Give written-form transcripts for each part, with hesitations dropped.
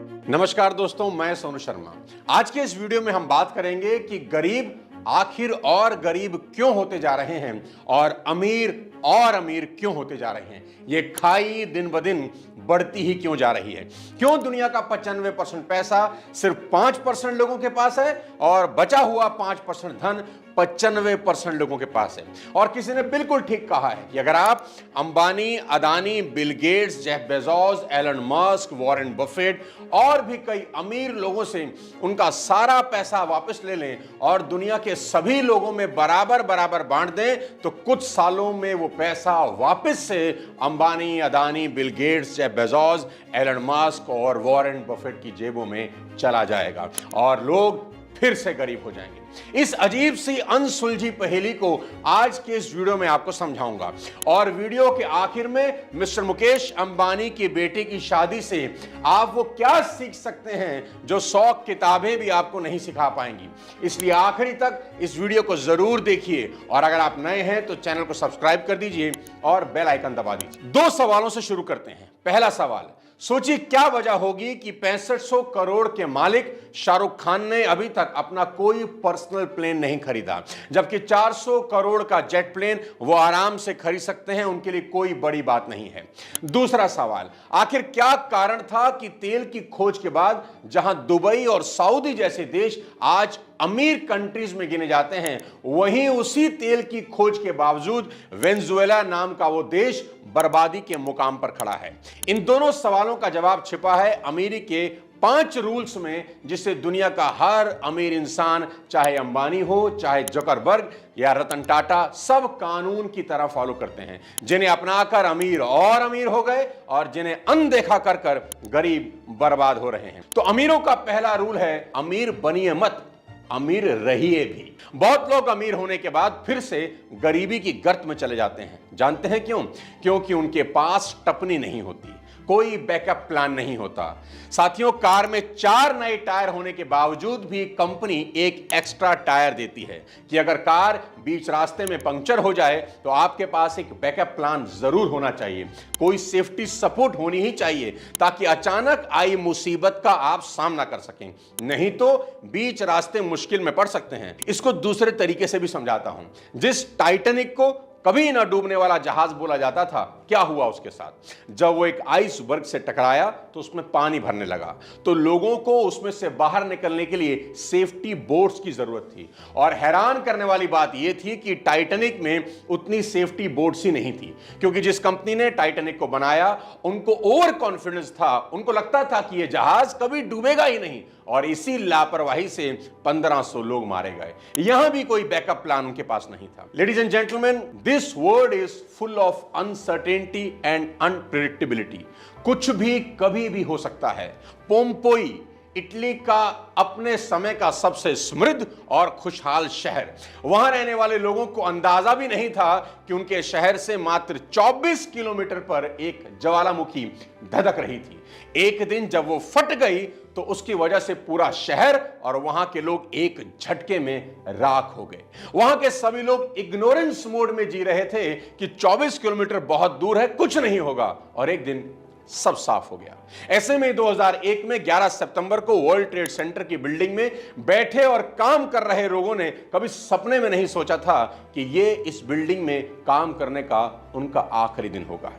नमस्कार दोस्तों, मैं सोनू शर्मा। आज के इस वीडियो में हम बात करेंगे कि गरीब आखिर और गरीब क्यों होते जा रहे हैं और अमीर क्यों होते जा रहे हैं। ये खाई दिन ब दिन बढ़ती ही क्यों जा रही है। क्यों दुनिया का 95% पैसा सिर्फ 5% लोगों के पास है और बचा हुआ 5% धन 95% लोगों के पास है। और किसी ने बिल्कुल ठीक कहा है कि अगर आप Ambani, Adani, Bill Gates, Jeff Bezos, Elon Musk, Warren Buffett और भी कई अमीर लोगों से उनका सारा पैसा वापस ले लें और दुनिया के सभी लोगों में बराबर बराबर बांट दें तो कुछ सालों में वो पैसा वापस से Ambani, Adani, Bill Gates, Jeff Bezos, Elon Musk और वॉरेन बफेट की जेबों में चला जाएगा और लोग फिर से गरीब हो जाएंगे। इस अजीब सी अनसुलझी पहेली को आज के इस वीडियो में आपको समझाऊंगा और वीडियो के आखिर में मिस्टर मुकेश अंबानी की बेटी की शादी से आप वो क्या सीख सकते हैं जो 100 किताबें भी आपको नहीं सिखा पाएंगी। इसलिए आखिरी तक इस वीडियो को जरूर देखिए और अगर आप नए हैं तो चैनल को सब्सक्राइब कर दीजिए और बेल आइकन दबा दीजिए। 2 सवालों से शुरू करते हैं। पहला सवाल, सोचिए क्या वजह होगी कि 6500 करोड़ के मालिक शाहरुख खान ने अभी तक अपना कोई पर्सनल प्लेन नहीं खरीदा, जबकि 400 करोड़ का जेट प्लेन वो आराम से खरीद सकते हैं, उनके लिए कोई बड़ी बात नहीं है। दूसरा सवाल, आखिर क्या कारण था कि तेल की खोज के बाद जहां दुबई और सऊदी जैसे देश आज अमीर कंट्रीज में गिने जाते हैं, वहीं उसी तेल की खोज के बावजूद वेनेजुएला नाम का वो देश बर्बादी के मुकाम पर खड़ा है। इन दोनों सवालों का जवाब छिपा है अमीरी के 5 रूल्स में, जिससे दुनिया का हर अमीर इंसान, चाहे अंबानी हो, चाहे जुकरबर्ग या रतन टाटा, सब कानून की तरह फॉलो करते हैं, जिन्हें अपनाकर अमीर और अमीर हो गए और जिन्हें अनदेखा कर कर गरीब बर्बाद हो रहे हैं। तो अमीरों का पहला रूल है, अमीर बनिए मत, अमीर रहिए भी। बहुत लोग अमीर होने के बाद फिर से गरीबी की गर्त में चले जाते हैं। जानते हैं क्यों? क्योंकि उनके पास टपनी नहीं होती, कोई बैकअप प्लान नहीं होता। साथियों, कार में 4 नए टायर होने के बावजूद भी कंपनी एक एक्स्ट्रा टायर देती है कि अगर कार बीच रास्ते में पंक्चर हो जाए तो आपके पास एक बैकअप प्लान जरूर होना चाहिए, कोई सेफ्टी सपोर्ट होनी ही चाहिए ताकि अचानक आई मुसीबत का आप सामना कर सकें, नहीं तो बीच रास्ते मुश्किल में पड़ सकते हैं। इसको दूसरे तरीके से भी समझाता हूं। जिस टाइटैनिक को कभी ना डूबने वाला जहाज बोला जाता था, क्या हुआ उसके साथ? जब वो एक आइसबर्ग से टकराया तो उसमें पानी भरने लगा, तो लोगों को उसमें से बाहर निकलने के लिए सेफ्टी बोट्स की जरूरत थी। और हैरान करने वाली बात यह थी कि टाइटैनिक में उतनी सेफ्टी बोट्स ही नहीं थी, क्योंकि जिस कंपनी ने टाइटैनिक को बनाया उनको ओवर कॉन्फिडेंस था, उनको लगता था कि यह जहाज कभी डूबेगा ही नहीं, और इसी लापरवाही से 1500 लोग मारे गए। यहां भी कोई बैकअप प्लान उनके पास नहीं था। Ladies and gentleman, this world is full of uncertainty and unpredictability. कुछ भी कभी भी हो सकता है। पोम्पोई, इटली का अपने समय का सबसे समृद्ध और खुशहाल शहर, वहां रहने वाले लोगों को अंदाजा भी नहीं था कि उनके शहर से मात्र 24 किलोमीटर पर एक ज्वालामुखी धधक रही थी। एक दिन जब वो फट गई तो उसकी वजह से पूरा शहर और वहां के लोग एक झटके में राख हो गए। वहां के सभी लोग इग्नोरेंस मोड में जी रहे थे कि 24 किलोमीटर बहुत दूर है, कुछ नहीं होगा, और एक दिन सब साफ हो गया। ऐसे में 2001 में 11 सितंबर को वर्ल्ड ट्रेड सेंटर की बिल्डिंग में बैठे और काम कर रहे लोगों ने कभी सपने में नहीं सोचा था कि ये इस बिल्डिंग में काम करने का उनका आखिरी दिन होगा।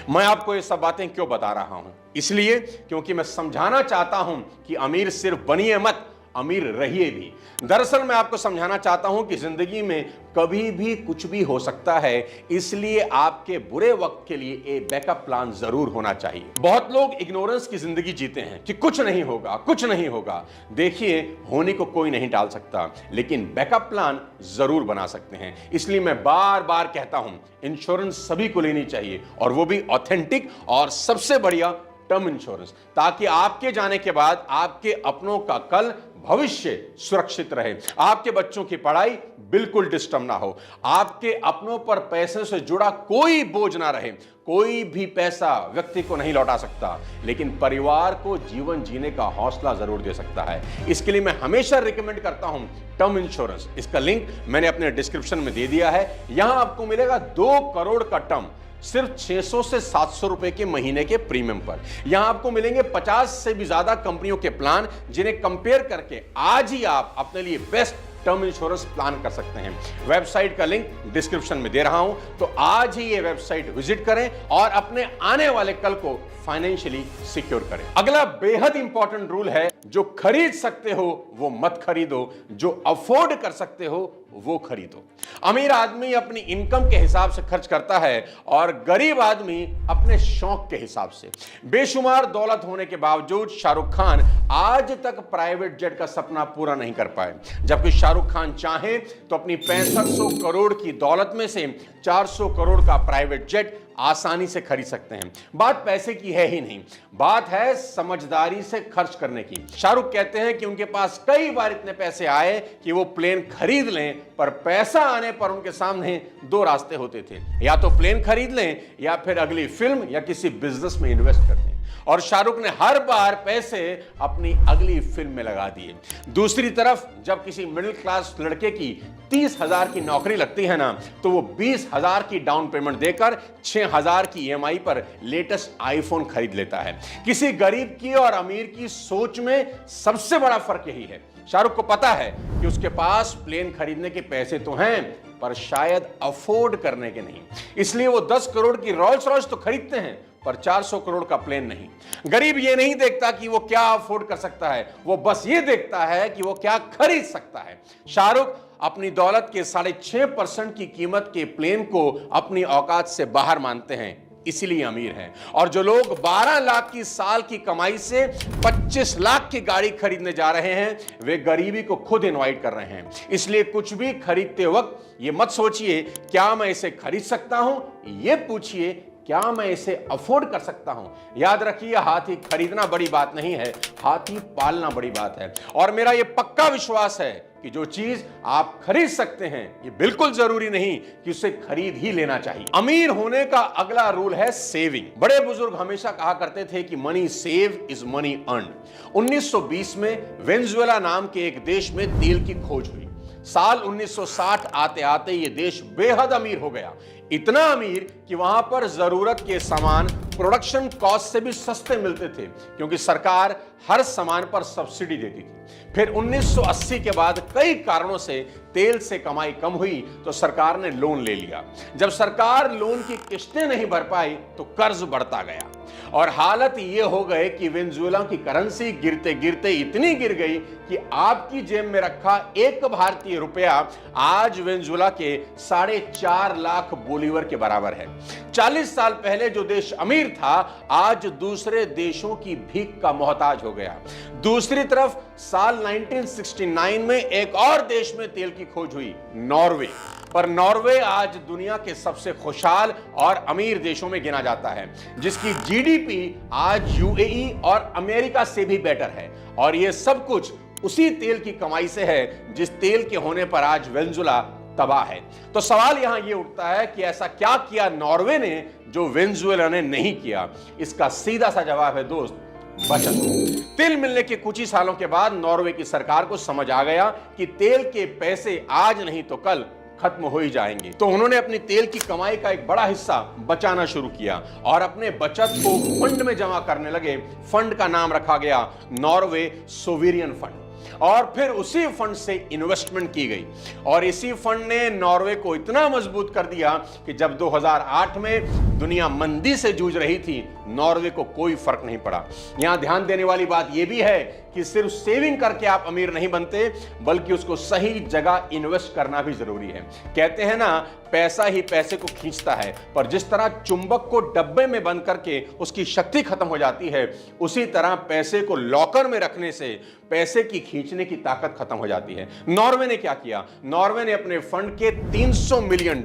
मैं आपको ये सब बातें क्यों बता रहा हूं? इसलिए क्योंकि मैं समझाना चाहता हूं कि अमीर सिर्फ बनिए मत, अमीर रहिए भी। दरअसल मैं आपको समझाना चाहता हूं कि जिंदगी में कभी भी कुछ भी हो सकता है, इसलिए आपके बुरे वक्त के लिए एक बैकअप प्लान जरूर होना चाहिए। बहुत लोग इग्नोरेंस की जिंदगी जीते हैं कि कुछ नहीं होगा, कुछ नहीं होगा। देखिए, होने को कोई नहीं टाल सकता, लेकिन बैकअप प्लान जरूर बना सकते हैं। इसलिए मैं बार बार कहता हूं, इंश्योरेंस सभी को लेनी चाहिए, और वो भी ऑथेंटिक और सबसे बढ़िया टर्म इंश्योरेंस, ताकि आपके जाने के बाद आपके अपनों का कल भविष्य सुरक्षित रहे, आपके बच्चों की पढ़ाई बिल्कुल डिस्टर्ब ना हो, आपके अपनों पर पैसे से जुड़ा कोई बोझ ना रहे। कोई भी पैसा व्यक्ति को नहीं लौटा सकता, लेकिन परिवार को जीवन जीने का हौसला जरूर दे सकता है। इसके लिए मैं हमेशा रिकमेंड करता हूं टर्म इंश्योरेंस। इसका लिंक मैंने अपने डिस्क्रिप्शन में दे दिया है। यहां आपको मिलेगा 2 करोड़ का टर्म, सिर्फ 600 से 700 रुपए के महीने के प्रीमियम पर। यहां आपको मिलेंगे 50 से भी ज्यादा कंपनियों के प्लान, जिन्हें कंपेयर करके आज ही आप अपने लिए बेस्ट टर्म इंश्योरेंस प्लान कर सकते हैं। वेबसाइट का लिंक डिस्क्रिप्शन में दे रहा हूं, तो आज ही ये वेबसाइट विजिट करें और अपने आने वाले कल को फाइनेंशियली सिक्योर करें। अगला बेहद इंपॉर्टेंट रूल है, जो खरीद सकते हो वो मत खरीदो, जो अफोर्ड कर सकते हो वो खरीदो। अमीर आदमी अपनी इनकम के हिसाब से खर्च करता है और गरीब आदमी अपने शौक के हिसाब से। बेशुमार दौलत होने के बावजूद शाहरुख खान आज तक प्राइवेट जेट का सपना पूरा नहीं कर पाए, जबकि शाहरुख खान चाहे तो अपनी 6500 करोड़ की दौलत में से 400 करोड़ का प्राइवेट जेट आसानी से खरीद सकते हैं। बात पैसे की है ही नहीं, बात है समझदारी से खर्च करने की। शाहरुख कहते हैं कि उनके पास कई बार इतने पैसे आए कि वो प्लेन खरीद लें, पर पैसा आने पर उनके सामने दो रास्ते होते थे, या तो प्लेन खरीद लें या फिर अगली फिल्म या किसी बिजनेस में इन्वेस्ट कर दें। और शाहरुख ने हर बार पैसे अपनी अगली फिल्म में लगा दिए। दूसरी तरफ जब किसी मिडिल क्लास लड़के की 30,000 की नौकरी लगती है ना, तो वो 20,000 की डाउन पेमेंट देकर 6,000 की ईएमआई पर लेटेस्ट आईफोन खरीद लेता है। किसी गरीब की और अमीर की सोच में सबसे बड़ा फर्क यही है। शाहरुख को पता है कि उसके पास प्लेन खरीदने के पैसे तो हैं, पर शायद अफोर्ड करने के नहीं, इसलिए वो 10 करोड़ की रॉल्स रॉयस तो खरीदते हैं, पर 400 करोड़ का प्लेन नहीं। गरीब ये नहीं देखता कि वो क्या अफोर्ड कर सकता है, वो बस ये देखता है कि वो क्या खरीद सकता है। शाहरुख अपनी दौलत के 6.5% की कीमत के प्लेन को अपनी औकात से बाहर मानते हैं, इसीलिए अमीर हैं। और जो लोग 12 लाख की साल की कमाई से 25 लाख की गाड़ी खरीदने जा रहे हैं, वे गरीबी को खुद इनवाइट कर रहे हैं। इसलिए कुछ भी खरीदते वक्त ये मत सोचिए क्या मैं इसे खरीद सकता हूं, ये पूछिए क्या मैं इसे अफोर्ड कर सकता हूं। याद रखिए, हाथी खरीदना बड़ी बात नहीं है, हाथी पालना बड़ी बात है। और मेरा यह पक्का विश्वास है कि जो चीज आप खरीद सकते हैं, ये बिल्कुल जरूरी नहीं कि उसे खरीद ही लेना चाहिए। अमीर होने का अगला रूल है सेविंग। बड़े बुजुर्ग हमेशा कहा करते थे कि money save is money earn. 1920 में वेनेजुएला नाम के एक देश में तेल की खोज हुई। साल 1960 आते आते यह देश बेहद अमीर हो गया, इतना अमीर कि वहां पर जरूरत के सामान प्रोडक्शन कॉस्ट से भी सस्ते मिलते थे, क्योंकि सरकार हर सामान पर सब्सिडी देती थी। फिर 1980 के बाद कई कारणों से तेल से कमाई कम हुई, तो सरकार ने लोन ले लिया। जब सरकार लोन की किस्तें नहीं भर पाई, तो कर्ज बढ़ता गया और हालत ये हो गए कि वेनेजुएला की करेंसी गिरते गिरते इतनी गिर गई कि आपकी जेब में रखा एक भारतीय रुपया आज वेनेजुएला के 4.5 लाख बोलीवर के बराबर है। 40 साल पहले जो देश अमीर था, आज दूसरे देशों की भीख का मोहताज हो गया। दूसरी तरफ साल 1969 में एक और देश में तेल की खोज हुई, नॉर्वे। पर नॉर्वे आज दुनिया के सबसे खुशहाल और अमीर देशों में गिना जाता है, जिसकी जीडीपी आज यूएई और अमेरिका से भी बेटर है। और यह सब कुछ उसी तेल की कमाई से है जिस तेल के होने पर आज वेनेजुएला तबाह है। तो सवाल यहां यह उठता है कि ऐसा क्या किया नॉर्वे ने जो वेनेजुएला ने नहीं किया। इसका सीधा सा जवाब है दोस्त, बचत। तेल मिलने के कुछ ही सालों के बाद नॉर्वे की सरकार को समझ आ गया कि तेल के पैसे आज नहीं तो कल खत्म हो ही जाएंगे, तो उन्होंने अपनी तेल की कमाई का एक बड़ा हिस्सा बचाना शुरू किया और अपने बचत को फंड में जमा करने लगे। फंड का नाम रखा गया नॉर्वे सोवेरियन फंड, और फिर उसी फंड से इन्वेस्टमेंट की गई। और इसी फंड ने नॉर्वे को इतना मजबूत कर दिया कि जब 2008 में दुनिया मंदी से जूझ रही थी, नॉर्वे को कोई फर्क नहीं पड़ा। यहां ध्यान देने वाली बात यह भी है कि सिर्फ सेविंग करके आप अमीर नहीं बनते, बल्कि उसको सही जगह इन्वेस्ट करना भी जरूरी है। कहते हैं ना, पैसा ही पैसे को खींचता है, पर जिस तरह चुंबक को डब्बे में बंद करके उसकी शक्ति खत्म हो जाती है, उसी तरह पैसे को लॉकर में रखने से पैसे की खींचने की ताकत खत्म हो जाती है। नॉर्वे ने क्या किया? नॉर्वे ने अपने फंड के $300 मिलियन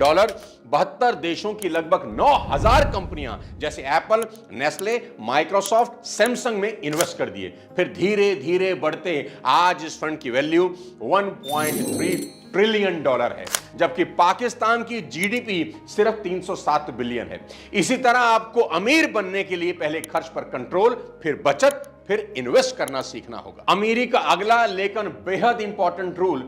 72 देशों की लगभग 9,000 कंपनियां जैसे एप्पल, नेस्ले, माइक्रोसॉफ्ट, सैमसंग में इन्वेस्ट कर दिए। फिर धीरे धीरे बढ़ते आज इस फंड की वैल्यू $1.3 ट्रिलियन है, जबकि पाकिस्तान की जीडीपी सिर्फ 307 बिलियन है। इसी तरह आपको अमीर बनने के लिए पहले खर्च पर कंट्रोल, फिर बचत, फिर इन्वेस्ट करना सीखना होगा। अमीरी का अगला लेकिन बेहद इंपॉर्टेंट रूल,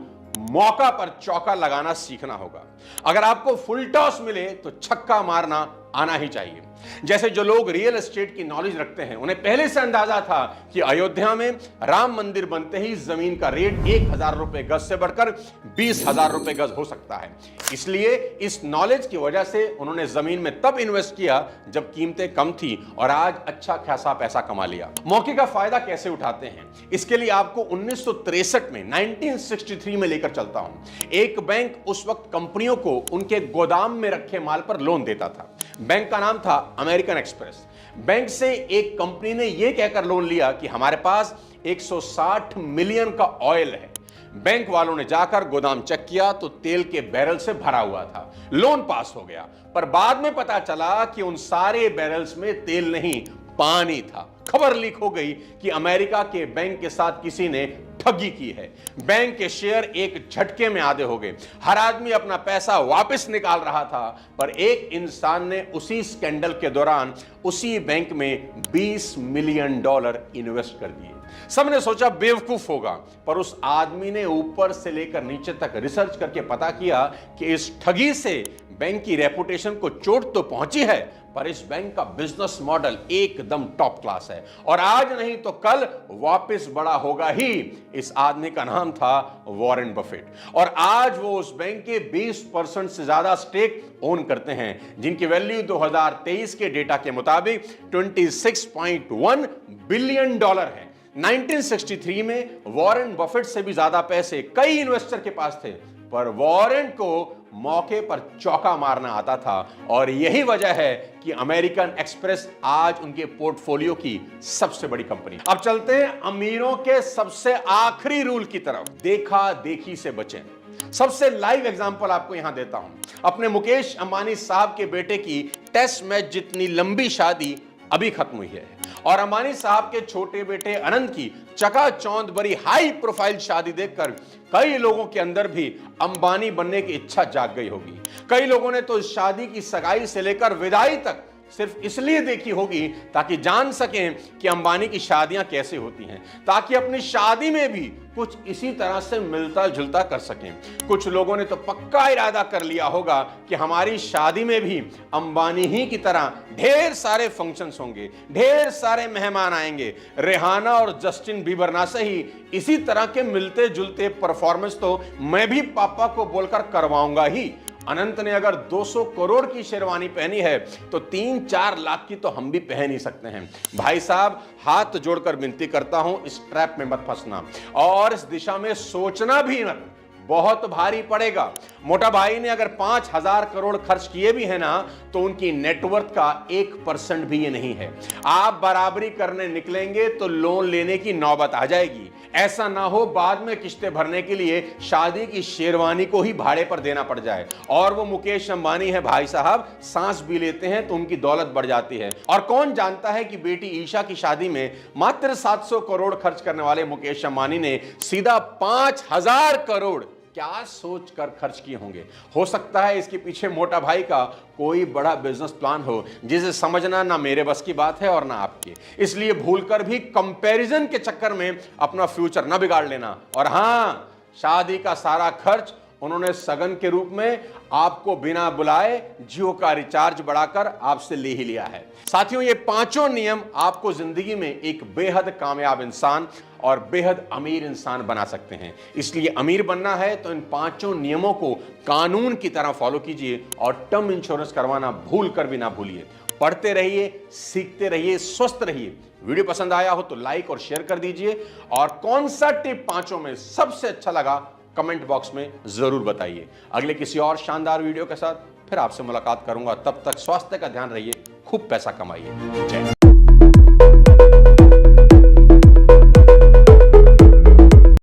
मौका पर चौका लगाना सीखना होगा। अगर आपको फुल टॉस मिले तो छक्का मारना आना ही चाहिए। जैसे जो लोग रियल एस्टेट की नॉलेज रखते हैं, उन्हें पहले से अंदाजा था कि अयोध्या में राम मंदिर बनते ही जमीन का रेट 1,000 रुपए गज से बढ़कर 20,000 रुपए गज हो सकता है। इसलिए इस नॉलेज की वजह से उन्होंने जमीन में तब इन्वेस्ट किया जब कीमतें कम थी और आज अच्छा खासा पैसा कमा लिया। मौके का फायदा कैसे उठाते हैं, इसके लिए आपको 1963 में 1963 में लेकर चलता हूं। एक बैंक उस वक्त कंपनियों को उनके गोदाम में रखे माल पर लोन देता था। बैंक का नाम था अमेरिकन एक्सप्रेस। बैंक से एक कंपनी ने यह कहकर लोन लिया कि हमारे पास 160 मिलियन का ऑयल है। बैंक वालों ने जाकर गोदाम चेक किया तो तेल के बैरल से भरा हुआ था। लोन पास हो गया, पर बाद में पता चला कि उन सारे बैरल्स में तेल नहीं, पानी था। खबर लीक हो गई कि अमेरिका के बैंक के साथ किसी ने ठगी की है। बैंक के शेयर एक झटके में आधे हो गए। हर आदमी अपना पैसा वापस निकाल रहा था, पर एक इंसान ने उसी स्कैंडल के दौरान उसी बैंक में $20 मिलियन इन्वेस्ट कर दिए। सबने सोचा बेवकूफ होगा, पर उस आदमी ने ऊपर से लेकर नीचे तक रिसर्च करके पता किया कि इस ठगी से बैंक की रेपुटेशन को चोट तो पहुंची है, पर इस बैंक का बिजनेस मॉडल एकदम टॉप क्लास है और आज नहीं तो कल वापस बड़ा होगा ही। इस आदमी का नाम था वॉरेन बफेट और आज वो उस बैंक के 20% से ज्यादा स्टेक ओन करते हैं, जिनकी वैल्यू 2023 के डेटा के मुताबिक $26.1 बिलियन है। 1963 में वॉरेन बफेट से भी ज्यादा पैसे कई इन्वेस्टर के पास थे, पर वॉरेन को मौके पर चौका मारना आता था और यही वजह है कि अमेरिकन एक्सप्रेस आज उनके पोर्टफोलियो की सबसे बड़ी कंपनी। अब चलते हैं अमीरों के सबसे आखिरी रूल की तरफ, देखा देखी से बचें। सबसे लाइव एग्जांपल आपको यहां देता हूं। अपने मुकेश अंबानी साहब के बेटे की टेस्ट मैच जितनी लंबी शादी अभी खत्म हुई है और अंबानी साहब के छोटे बेटे अनंत की चकाचौंध भरी हाई प्रोफाइल शादी देखकर कई लोगों के अंदर भी अंबानी बनने की इच्छा जाग गई होगी। कई लोगों ने तो शादी की सगाई से लेकर विदाई तक सिर्फ इसलिए देखी होगी ताकि जान सकें कि अंबानी की शादियां कैसे होती हैं, ताकि अपनी शादी में भी कुछ इसी तरह से मिलता जुलता कर सकें। कुछ लोगों ने तो पक्का इरादा कर लिया होगा कि हमारी शादी में भी अंबानी ही की तरह ढेर सारे फंक्शंस होंगे, ढेर सारे मेहमान आएंगे। रेहाना और जस्टिन बीबर ना सही, इसी तरह के मिलते जुलते परफॉर्मेंस तो मैं भी पापा को बोलकर करवाऊंगा ही। अनंत ने अगर 200 करोड़ की शेरवानी पहनी है तो 3-4 लाख की तो हम भी पहन ही सकते हैं। भाई साहब, हाथ जोड़कर विनती करता हूं, इस ट्रैप में मत फंसना और इस दिशा में सोचना भी मत, बहुत भारी पड़ेगा। मोटा भाई ने अगर 5,000 करोड़ खर्च किए भी है ना, तो उनकी नेटवर्थ का 1% भी ये नहीं है। आप बराबरी करने निकलेंगे तो लोन लेने की नौबत आ जाएगी। ऐसा ना हो बाद में किस्तें भरने के लिए शादी की शेरवानी को ही भाड़े पर देना पड़ जाए। और वो मुकेश अंबानी है भाई साहब, सांस भी लेते हैं तो उनकी दौलत बढ़ जाती है। और कौन जानता है कि बेटी ईशा की शादी में मात्र 700 करोड़ खर्च करने वाले मुकेश अंबानी ने सीधा 5,000 करोड़ क्या सोचकर खर्च किए होंगे। हो सकता है इसके पीछे मोटा भाई का कोई बड़ा बिजनेस प्लान हो, जिसे समझना ना मेरे बस की बात है और ना आपकी। इसलिए भूलकर भी कंपैरिजन के चक्कर में अपना फ्यूचर ना बिगाड़ लेना। और हां, शादी का सारा खर्च उन्होंने सगन के रूप में आपको बिना बुलाए जियो का रिचार्ज बढ़ाकर आपसे ले ही लिया है। साथियों, ये पांचों नियम आपको जिंदगी में एक बेहद कामयाब इंसान और बेहद अमीर इंसान बना सकते हैं। इसलिए अमीर बनना है तो इन पांचों नियमों को कानून की तरह फॉलो कीजिए और टर्म इंश्योरेंस करवाना भूल कर भी ना भूलिए। पढ़ते रहिए, सीखते रहिए, स्वस्थ रहिए। वीडियो पसंद आया हो तो लाइक और शेयर कर दीजिए और कौन सा टिप पांचों में सबसे अच्छा लगा कमेंट बॉक्स में जरूर बताइए। अगले किसी और शानदार वीडियो के साथ फिर आपसे मुलाकात करूंगा। तब तक स्वास्थ्य का ध्यान रहिए, खूब पैसा कमाइए। जय हिंद।